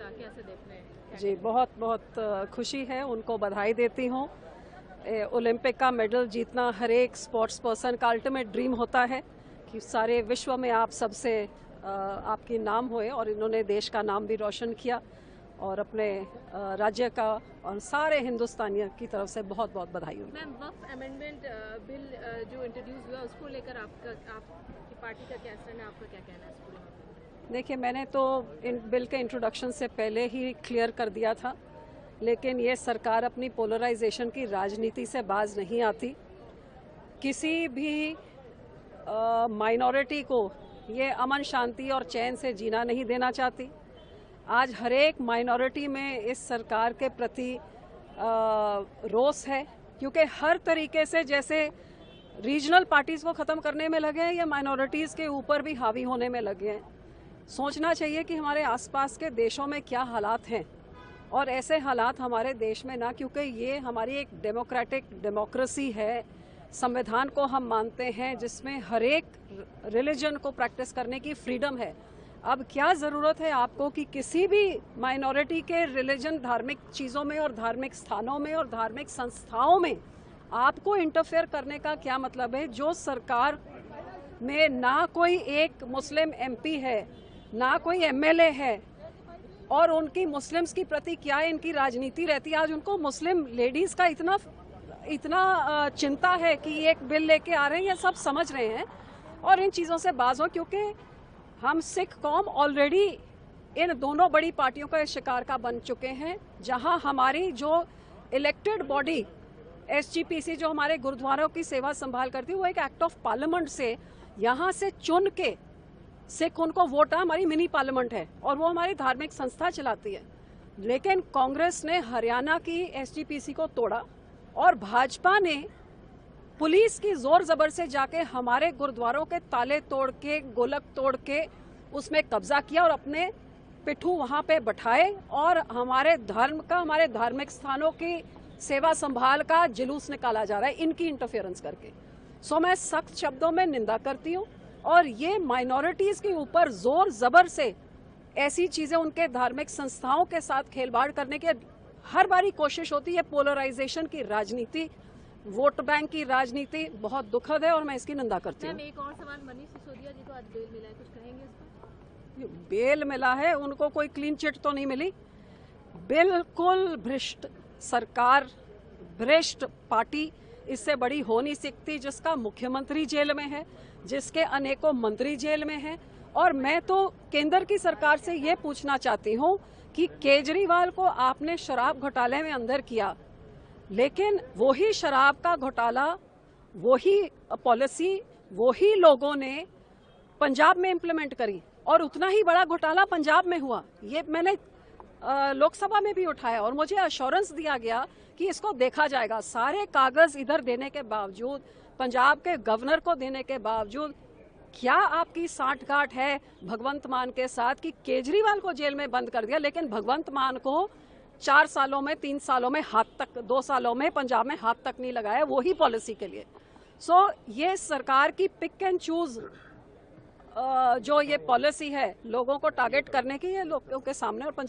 का, कैसे देख रहे हैं? जी, बहुत बहुत खुशी है, उनको बधाई देती हूँ। ओलंपिक का मेडल जीतना हर एक स्पोर्ट्स पर्सन का अल्टीमेट ड्रीम होता है कि सारे विश्व में आप सबसे आपकी नाम होए, और इन्होंने देश का नाम भी रोशन किया और अपने राज्य का और सारे हिंदुस्तानियों की तरफ से बहुत बहुत बधाई हुई। मैम, वक्फ अमेंडमेंट बिल जो इंट्रोड्यूस हुआ उसको लेकर आपकी पार्टी का क्या स्टैंड है, आपका क्या कहना है इस पूरे मामले में? देखिए, मैंने तो इन बिल के इंट्रोडक्शन से पहले ही क्लियर कर दिया था, लेकिन ये सरकार अपनी पोलराइजेशन की राजनीति से बाज नहीं आती। किसी भी माइनॉरिटी को ये अमन शांति और चैन से जीना नहीं देना चाहती। आज हर एक माइनॉरिटी में इस सरकार के प्रति रोष है, क्योंकि हर तरीके से जैसे रीजनल पार्टीज को ख़त्म करने में लगे हैं, ये माइनॉरिटीज़ के ऊपर भी हावी होने में लगे हैं। सोचना चाहिए कि हमारे आसपास के देशों में क्या हालात हैं, और ऐसे हालात हमारे देश में ना, क्योंकि ये हमारी एक डेमोक्रेसी है, संविधान को हम मानते हैं जिसमें हर एक रिलीजन को प्रैक्टिस करने की फ्रीडम है। अब क्या ज़रूरत है आपको कि किसी भी माइनॉरिटी के रिलीजन, धार्मिक चीज़ों में और धार्मिक स्थानों में और धार्मिक संस्थाओं में आपको इंटरफेयर करने का क्या मतलब है? जो सरकार में ना कोई एक मुस्लिम एमपी है, ना कोई एमएलए है, और उनकी मुस्लिम्स की प्रति क्या इनकी राजनीति रहती है। आज उनको मुस्लिम लेडीज़ का इतना चिंता है कि एक बिल लेके आ रहे हैं, ये सब समझ रहे हैं और इन चीज़ों से बाज हो, क्योंकि हम सिख कौम ऑलरेडी इन दोनों बड़ी पार्टियों का शिकार का बन चुके हैं। जहां हमारी जो इलेक्टेड बॉडी एसजीपीसी जो हमारे गुरुद्वारों की सेवा संभाल करती है, वो एक एक्ट ऑफ पार्लियामेंट से यहाँ से चुन के सिख उनको वोट, हमारी मिनी पार्लियामेंट है और वो हमारी धार्मिक संस्था चलाती है। लेकिन कांग्रेस ने हरियाणा की एसजीपीसी को तोड़ा और भाजपा ने पुलिस की जोर जबर से जाके हमारे गुरुद्वारों के ताले तोड़ के, गोलक तोड़ के उसमें कब्जा किया और अपने पिट्ठू वहां पे बैठाए और हमारे धर्म का, हमारे धार्मिक स्थानों की सेवा संभाल का जुलूस निकाला जा रहा है इनकी इंटरफेरेंस करके। सो मैं सख्त शब्दों में निंदा करती हूँ, और ये माइनॉरिटीज के ऊपर जोर जबर से ऐसी चीजें, उनके धार्मिक संस्थाओं के साथ खेलवाड़ करने की हर बारी कोशिश होती है। पोलराइजेशन की राजनीति, वोट बैंक की राजनीति बहुत दुखद है और मैं इसकी निंदा करती हूँ। एक और सवाल, मनीष सिसोदिया जी को आज बेल मिला है, कुछ कहेंगे इस पर? बेल मिला है, उनको कोई क्लीन चिट तो नहीं मिली। बिल्कुल भ्रष्ट सरकार, भ्रष्ट पार्टी इससे बड़ी हो नहीं सकती, जिसका मुख्यमंत्री जेल में है, जिसके अनेकों मंत्री जेल में हैं। और मैं तो केंद्र की सरकार से ये पूछना चाहती हूँ कि केजरीवाल को आपने शराब घोटाले में अंदर किया, लेकिन वही शराब का घोटाला, वही पॉलिसी, वही लोगों ने पंजाब में इम्प्लीमेंट करी और उतना ही बड़ा घोटाला पंजाब में हुआ। ये मैंने लोकसभा में भी उठाया और मुझे अश्योरेंस दिया गया कि इसको देखा जाएगा। सारे कागज इधर देने के बावजूद, पंजाब के गवर्नर को देने के बावजूद, क्या आपकी साठगांठ है भगवंत मान के साथ कि केजरीवाल को जेल में बंद कर दिया, लेकिन भगवंत मान को 4 सालों में, 3 सालों में हाथ तक, 2 सालों में पंजाब में हाथ तक नहीं लगाया वही पॉलिसी के लिए। सो ये सरकार की पिक एंड चूज जो ये पॉलिसी है लोगों को टारगेट करने की, ये लोगों के सामने और